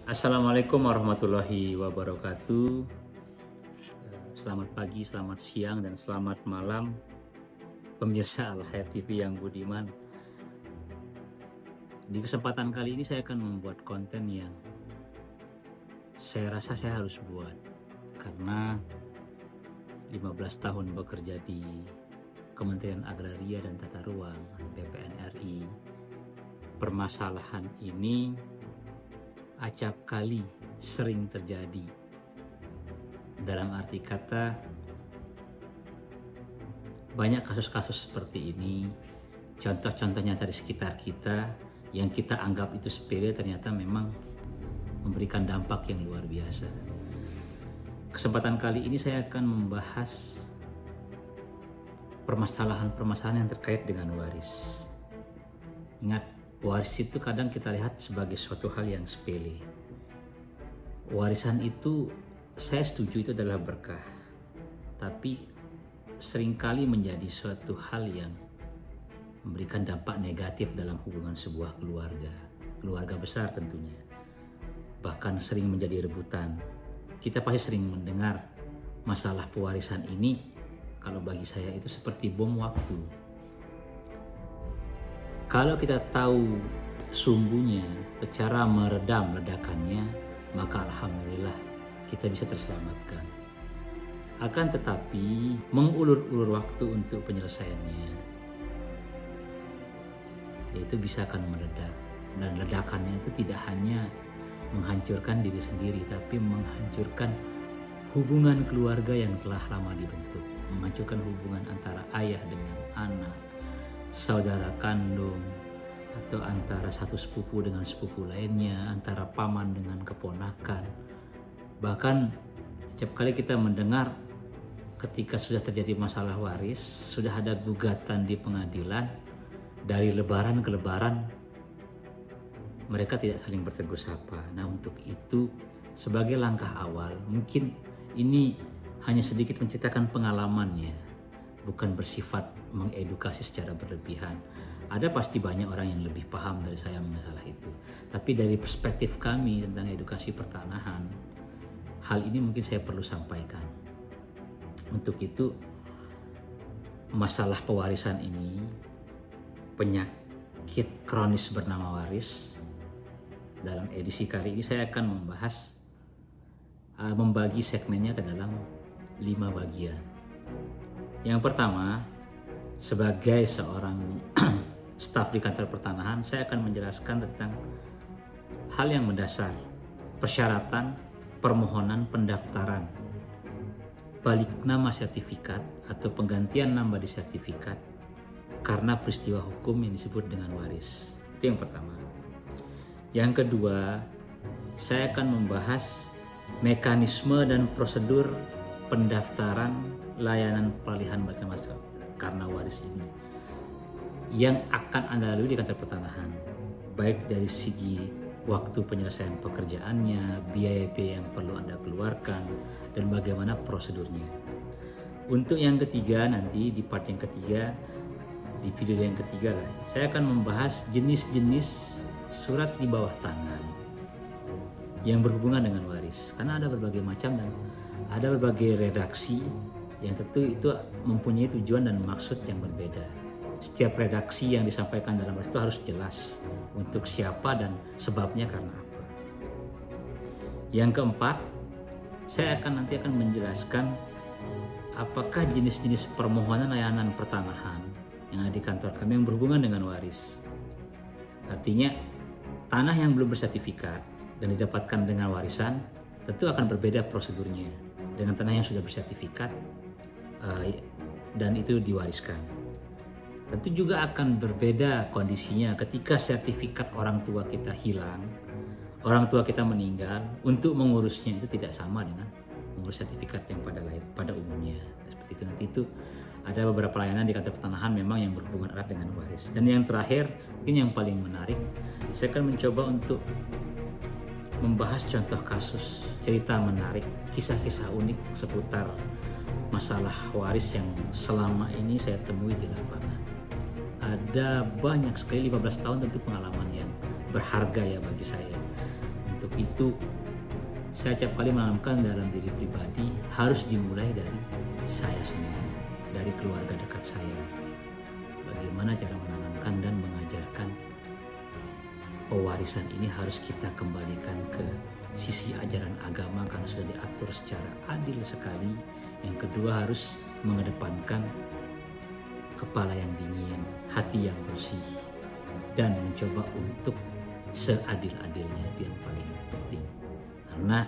Assalamualaikum warahmatullahi wabarakatuh. Selamat pagi, selamat siang, dan selamat malam pemirsa Al Hayat TV yang budiman. Di kesempatan kali ini saya akan membuat konten yang saya rasa saya harus buat karena 15 tahun bekerja di Kementerian Agraria dan Tata Ruang atau BPN RI. Permasalahan ini acap kali sering terjadi. Dalam arti kata, banyak kasus-kasus seperti ini, contoh-contoh nyata di sekitar kita yang kita anggap itu sepele ternyata memang memberikan dampak yang luar biasa. Kesempatan kali ini saya akan membahas permasalahan-permasalahan yang terkait dengan waris. Ingat, waris itu kadang kita lihat sebagai suatu hal yang sepele. Warisan itu saya setuju itu adalah berkah, tapi seringkali menjadi suatu hal yang memberikan dampak negatif dalam hubungan sebuah keluarga besar tentunya. Bahkan sering menjadi rebutan. Kita pasti sering mendengar masalah pewarisan ini, kalau bagi saya itu seperti bom waktu. Kalau kita tahu sumbunya, cara meredam ledakannya, maka alhamdulillah kita bisa terselamatkan. Akan tetapi mengulur-ulur waktu untuk penyelesaiannya, yaitu bisa akan meledak. Dan ledakannya itu tidak hanya menghancurkan diri sendiri, tapi menghancurkan hubungan keluarga yang telah lama dibentuk, menghancurkan hubungan antara ayah dengan anak, saudara kandung, atau antara satu sepupu dengan sepupu lainnya, antara paman dengan keponakan. Bahkan setiap kali kita mendengar ketika sudah terjadi masalah waris, sudah ada gugatan di pengadilan, dari lebaran ke lebaran mereka tidak saling bertegur sapa. Nah, untuk itu sebagai langkah awal, mungkin ini hanya sedikit menceritakan pengalamannya, bukan bersifat mengedukasi secara berlebihan. Ada pasti banyak orang yang lebih paham dari saya masalah itu. Tapi dari perspektif kami tentang edukasi pertanahan, hal ini mungkin saya perlu sampaikan. Untuk itu, masalah pewarisan ini, penyakit kronis bernama waris, dalam edisi kali ini saya akan membagi segmennya ke dalam 5 bagian. Yang pertama, sebagai seorang staf di kantor pertanahan, saya akan menjelaskan tentang hal yang mendasar, persyaratan permohonan pendaftaran balik nama sertifikat atau penggantian nama di sertifikat karena peristiwa hukum yang disebut dengan waris. Itu yang pertama. Yang kedua, saya akan membahas mekanisme dan prosedur pendaftaran layanan peralihan balik nama karena waris ini yang akan Anda lalui di kantor pertanahan, baik dari segi waktu penyelesaian pekerjaannya, biaya-biaya yang perlu Anda keluarkan, dan bagaimana prosedurnya. Untuk yang ketiga, nanti di part yang ketiga, di video yang ketiga lah, saya akan membahas jenis-jenis surat di bawah tangan yang berhubungan dengan waris, karena ada berbagai macam dan ada berbagai redaksi yang tentu itu mempunyai tujuan dan maksud yang berbeda. Setiap redaksi yang disampaikan dalam waris itu harus jelas untuk siapa dan sebabnya karena apa. Yang keempat, saya nanti akan menjelaskan apakah jenis-jenis permohonan layanan pertanahan yang ada di kantor kami yang berhubungan dengan waris. Artinya, tanah yang belum bersertifikat dan didapatkan dengan warisan tentu akan berbeda prosedurnya dengan tanah yang sudah bersertifikat dan itu diwariskan. Tentu juga akan berbeda kondisinya ketika sertifikat orang tua kita hilang, orang tua kita meninggal. Untuk mengurusnya itu tidak sama dengan mengurus sertifikat yang pada umumnya. Seperti itu. Nanti itu ada beberapa layanan di kantor pertanahan memang yang berhubungan erat dengan waris. Dan yang terakhir, mungkin yang paling menarik, saya akan mencoba untuk membahas contoh kasus, cerita menarik, kisah-kisah unik seputar masalah waris yang selama ini saya temui di lapangan. Ada banyak sekali, 15 tahun tentu pengalaman yang berharga ya bagi saya Untuk itu saya setiap kali menanamkan dalam diri pribadi harus dimulai dari saya sendiri, dari keluarga dekat saya. Bagaimana cara menanamkan dan mengajarkan pewarisan ini harus kita kembalikan ke sisi ajaran agama karena sudah diatur secara adil sekali. Yang kedua harus mengedepankan kepala yang dingin, hati yang bersih, dan mencoba untuk seadil-adilnya, itu yang paling penting. Karena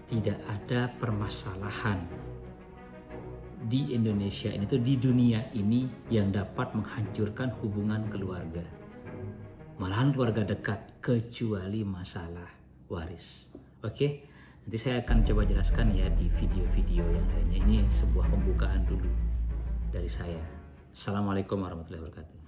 tidak ada permasalahan di Indonesia ini tuh, di dunia ini, yang dapat menghancurkan hubungan keluarga, malahan keluarga dekat, kecuali masalah waris. Oke, nanti saya akan coba jelaskan ya di video-video yang lainnya. Ini sebuah pembukaan dulu dari saya. Assalamualaikum warahmatullahi wabarakatuh.